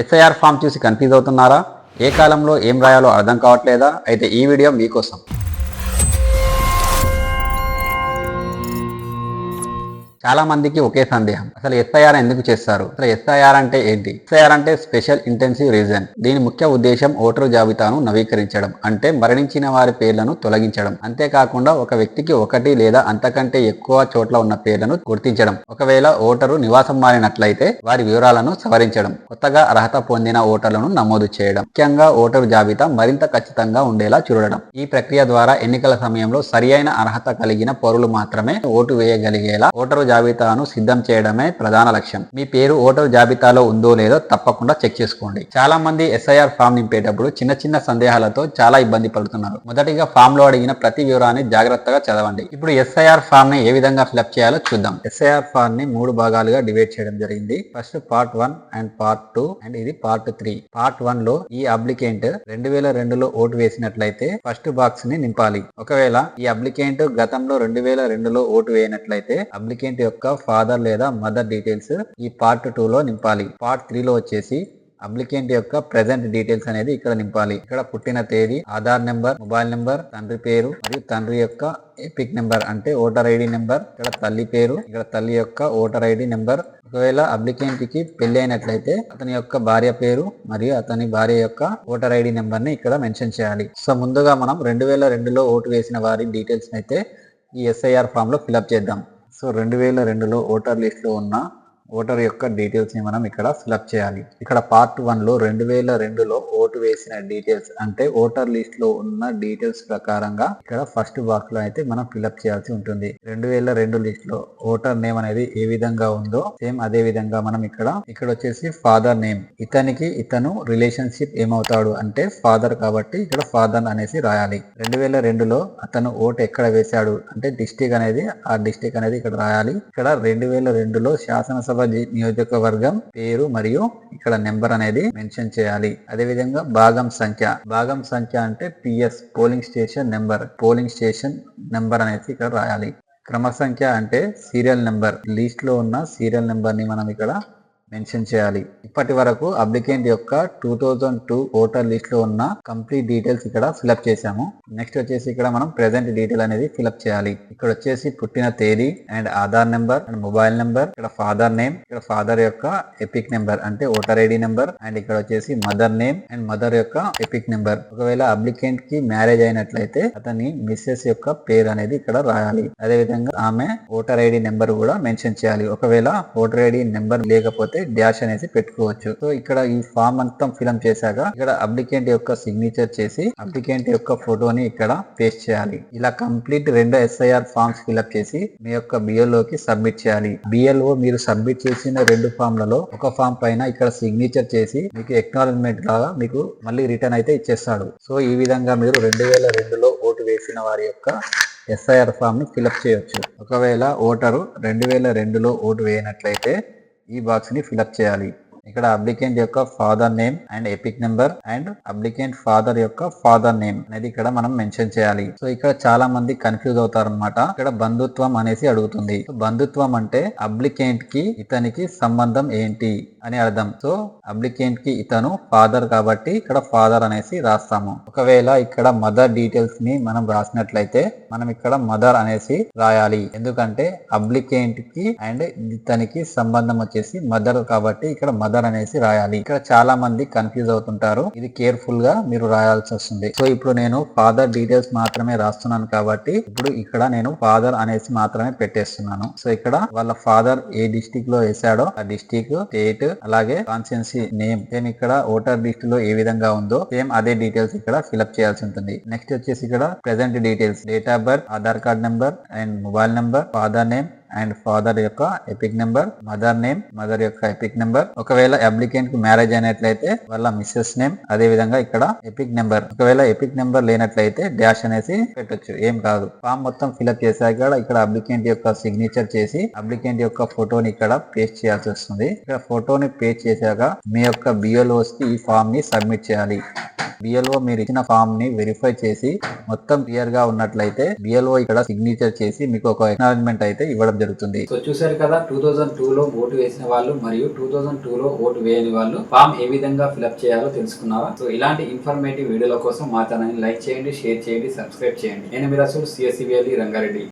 SIR form చూసి confuse అవుతున్నారా? ఏ కాలంలో ఏం రాయాలో అర్థం కావట్లేదా? అయితే ఈ వీడియో మీకోసం. చాలా మందికి ఒకే సందేహం, అసలు ఎస్ఐఆర్ ఎందుకు చేస్తారు? అసలు ఎస్ఐఆర్ అంటే ఏంటి? ఎస్ఐఆర్ అంటే స్పెషల్ ఇంటెన్సివ్ రీజన్. దీని ముఖ్య ఉద్దేశం ఓటరు జాబితాను నవీకరించడం, అంటే మరణించిన వారి పేర్లను తొలగించడం. అంతేకాకుండా ఒక వ్యక్తికి ఒకటి లేదా అంతకంటే ఎక్కువ చోట్ల ఉన్న పేర్లను గుర్తించడం. ఒకవేళ ఓటరు నివాసం మారినట్లయితే వారి వివరాలను సవరించడం, కొత్తగా అర్హత పొందిన ఓటర్లను నమోదు చేయడం. ముఖ్యంగా ఓటరు జాబితా మరింత ఖచ్చితంగా ఉండేలా చూడడం. ఈ ప్రక్రియ ద్వారా ఎన్నికల సమయంలో సరియైన అర్హత కలిగిన పౌరులు మాత్రమే ఓటు వేయగలిగేలా ఓటరు జాబితాను సిద్ధం చేయడమే ప్రధాన లక్ష్యం. మీ పేరు ఓటరు జాబితాలో ఉందో లేదో తప్పకుండా చెక్ చేసుకోండి. చాలా మంది ఎస్ఐఆర్ ఫామ్ నింపేటప్పుడు చిన్న చిన్న సందేహాలతో చాలా ఇబ్బంది పడుతున్నారు. మొదటిగా ఫామ్ లో అడిగిన ప్రతి వివరాన్ని జాగ్రత్తగా చదవండి. ఇప్పుడు ఎస్ఐఆర్ ఫామ్ ని ఏ విధంగా ఫిలప్ చేయాలో చూద్దాం. ఎస్ఐఆర్ ఫామ్ ని 3 భాగాలుగా డివైడ్ చేయడం జరిగింది. First part 1 and part 2 and ఇది పార్ట్ 3. పార్ట్ 1 లో ఈ అప్లికెంట్ 2002లో ఓటు వేసినట్లయితే ఫస్ట్ బాక్స్ ని నింపాలి. ఒకవేళ ఈ అప్లికెంట్ గతంలో 2002లో ఓటు వేయనట్లయితే అప్లికెంట్ యొక్క ఫాదర్ లేదా మదర్ డీటెయిల్స్ ఈ పార్ట్ 2 లో నింపాలి. పార్ట్ 3 లో వచ్చేసి అప్లికెంట్ యొక్క ప్రెజెంట్ డీటెయిల్స్ అనేది ఇక్కడ నింపాలి. ఇక్కడ పుట్టిన తేదీ, ఆధార్ నెంబర్, మొబైల్ నెంబర్, తండ్రి పేరు మరియు తండ్రి యొక్క ఎపిక్ నెంబర్ అంటే ఓటర్ ఐడి నెంబర్, ఇక్కడ తల్లి పేరు, ఇక్కడ తల్లి యొక్క ఓటర్ ఐడి నెంబర్. ఒకవేళ అప్లికెంట్ కి పెళ్లి అయినట్లయితే అతని యొక్క భార్య పేరు మరియు అతని భార్య యొక్క ఓటర్ ఐడి నెంబర్ ని ఇక్కడ మెన్షన్ చేయాలి. సో ముందుగా మనం 2002లో ఓటు వేసిన వారి డీటెయిల్స్ అయితే ఈ ఎస్ఐఆర్ ఫామ్ లో ఫిలప్ చేద్దాం. సో 2002లో ఓటర్ లిస్ట్ లో ఉన్న ఓటర్ యొక్క డీటెయిల్స్ ని మనం ఇక్కడ ఫిలప్ చేయాలి. ఇక్కడ పార్ట్ 1 లో 2002లో ఓటు వేసిన డీటెయిల్స్ అంటే ఓటర్ లిస్ట్ లో ఉన్న డీటెయిల్స్ ప్రకారంగా ఇక్కడ ఫస్ట్ బాక్స్ లో అయితే మనం ఫిలప్ చేయాల్సి ఉంటుంది. 2002 లిస్ట్ లో ఓటర్ నేమ్ అనేది ఏ విధంగా ఉందో సేమ్ అదే విధంగా మనం ఇక్కడ వచ్చేసి ఫాదర్ నేమ్, ఇతను రిలేషన్షిప్ ఏమవుతాడు అంటే ఫాదర్ కాబట్టి ఇక్కడ ఫాదర్ అనేసి రాయాలి. 2002లో అతను ఓటు ఎక్కడ వేశాడు అంటే డిస్టిక్ అనేది ఇక్కడ రాయాలి. ఇక్కడ 2002లో శాసనసభ నియోజకవర్గం పేరు మరియు ఇక్కడ నెంబర్ అనేది మెన్షన్ చేయాలి. అదే విధంగా భాగం సంఖ్య అంటే PS పోలింగ్ స్టేషన్ నెంబర్ అనేది ఇక్కడ రాయాలి. క్రమ సంఖ్య అంటే సీరియల్ నెంబర్, లిస్ట్ లో ఉన్న సీరియల్ నెంబర్ ని మనం ఇక్కడ మెన్షన్ చేయాలి. ఇప్పటి వరకు అప్లికెంట్ యొక్క 2002 ఓటర్ లిస్ట్ లో ఉన్న కంప్లీట్ డీటెయిల్స్ ఇక్కడ ఫిలప్ చేసాము. నెక్స్ట్ వచ్చేసి ఇక్కడ మనం ప్రెజెంట్ డీటెయిల్ అనేది ఫిలప్ చేయాలి. ఇక్కడ వచ్చేసి పుట్టిన తేదీ and Aadhaar number and mobile number, ఇక్కడ ఫాదర్ నేమ్, ఇక్కడ ఫాదర్ యొక్క ఎపిక్ నెంబర్ అంటే ఓటర్ ఐడి నెంబర్ అండ్ ఇక్కడ వచ్చేసి మదర్ నేమ్ అండ్ మదర్ యొక్క ఎపిక్ నెంబర్. ఒకవేళ అప్లికెంట్ కి మ్యారేజ్ అయినట్లయితే అతని మిస్సెస్ యొక్క పేరు అనేది ఇక్కడ రాయాలి. అదే విధంగా ఆమె ఓటర్ ఐడి నెంబర్ కూడా మెన్షన్ చేయాలి. ఒకవేళ ఓటర్ ఐడి నెంబర్ లేకపోతే డాష్ అనేసి పెట్టుకోవచ్చు. సో ఇక్కడ ఈ ఫామ్ అంతా ఫిలప్ చేశాక ఇక్కడ అప్లికెంట్ యొక్క సిగ్నేచర్ చేసి అప్లికెంట్ యొక్క ఫోటోని ఇక్కడ పేస్ట్ చేయాలి. ఇలా కంప్లీట్ 2 ఎస్ఐఆర్ ఫామ్స్ ఫిలప్ చేసి మీ యొక్క బిఎల్ఓకి సబ్మిట్ చేయాలి. బిఎల్ఓ మీరు సబ్మిట్ చేసిన 2 ఫామ్లలో ఒక ఫామ్ పైన ఇక్కడ సిగ్నేచర్ చేసి మీకు ఎక్నాలజ్మెంట్ లాగా మీకు మళ్ళీ రిటర్న్ అయితే ఇచ్చేస్తాడు. సో ఈ విధంగా మీరు 2002లో ఓటు వేసిన వారి యొక్క ఎస్ఐఆర్ ఫామ్ ను ఫిలప్ చేయొచ్చు. ఒకవేళ ఓటరు 2002లో ఓటు వేయనట్లయితే ఈ బాక్స్ ని ఫిలప్ చేయాలి. ఇక్కడ అప్లికెంట్ యొక్క father name and epic number and applicant father యొక్క ఫాదర్ నేమ్ అనేది ఇక్కడ మనం మెన్షన్ చేయాలి. సో ఇక్కడ చాలా మంది కన్ఫ్యూజ్ అవుతారు అనమాట. ఇక్కడ బంధుత్వం అనేసి అడుగుతుంది. బంధుత్వం అంటే అప్లికెంట్ కి ఇతనికి సంబంధం ఏంటి అని అర్థం. సో అప్లికెంట్ కి ఇతను ఫాదర్ కాబట్టి ఇక్కడ ఫాదర్ అనేసి రాస్తాము. ఒకవేళ ఇక్కడ మదర్ డీటెయిల్స్ ని మనం రాసినట్లయితే మనం ఇక్కడ మదర్ అనేసి రాయాలి. ఎందుకంటే అప్లికెంట్ కి అండ్ ఇతనికి సంబంధం వచ్చేసి మదర్ కాబట్టి ఇక్కడ మదర్ అనేసి రాయాలి. ఇక్కడ చాలా మంది కన్ఫ్యూజ్ అవుతుంటారు. ఇది కేర్ఫుల్ గా మీరు రాయాల్సి వస్తుంది. సో ఇప్పుడు నేను ఫాదర్ డీటెయిల్స్ మాత్రమే రాస్తున్నాను కాబట్టి ఇప్పుడు ఇక్కడ నేను ఫాదర్ అనేసి మాత్రమే పెట్టేస్తున్నాను. సో ఇక్కడ వాళ్ళ ఫాదర్ ఏ డిస్టిక్ లో వేసాడో ఆ డిస్టిక్, స్టేట్ అలాగే కాన్స్టిట్యుయెన్సీ నేమ్ సేమ్ ఇక్కడ ఓటర్ లిస్ట్ లో ఏ విధంగా ఉందో సేమ్ అదే డీటెయిల్స్ ఇక్కడ ఫిలప్ చేయాల్సి ఉంటుంది. నెక్స్ట్ వచ్చేసి ఇక్కడ present details, date of birth, Aadhaar card number and mobile number, father name and father యొక్క EPIC number, mother name, mother యొక్క ఎపిక్ నెంబర్. ఒకవేళ అప్లికెంట్ కి మ్యారేజ్ అయినట్లయితే వాళ్ళ మిస్సెస్ నేమ్, అదే విధంగా ఇక్కడ ఎపిక్ నెంబర్. ఒకవేళ ఎపిక్ నెంబర్ లేనట్లయితే డాష్ అనేసి పెట్టొచ్చు, ఏం కాదు. ఫామ్ మొత్తం ఫిలప్ చేశాక ఇక్కడ అప్లికెంట్ యొక్క సిగ్నేచర్ చేసి అప్లికెంట్ యొక్క ఫోటోని ఇక్కడ పేస్ట్ చేయాల్సి వస్తుంది. ఇక్కడ ఫోటోని పేస్ట్ చేశాక మీ యొక్క బిఎల్ఓస్ కి ఈ ఫామ్ ని సబ్మిట్ చేయాలి. బిఎల్ఓ మీరు ఇచ్చిన ఫామ్ ని వెరిఫై చేసి మొత్తం క్లియర్ గా ఉన్నట్లయితే బిఎల్ఓ ఇక్కడ సిగ్నేచర్ చేసి మీకు ఒక అక్నాలెడ్జ్మెంట్ అయితే ఇవ్వడం జరుగుతుంది. సో చూసారు కదా 2002 లో ఓటు వేసిన వాళ్ళు మరియు 2002 లో ఓటు వేయని వాళ్ళు ఫామ్ ఏ విధంగా ఫిల్అప్ చేయాలో తెలుసుకున్నారా? సో ఇలాంటి ఇన్ఫర్మేటివ్ వీడియోల కోసం మా ఛానల్ ని లైక్ చేయండి, షేర్ చేయండి, సబ్స్క్రైబ్ చేయండి. నేను మీ రసూల్ సిఎస్సిబిఎల్ రంగారెడ్డి.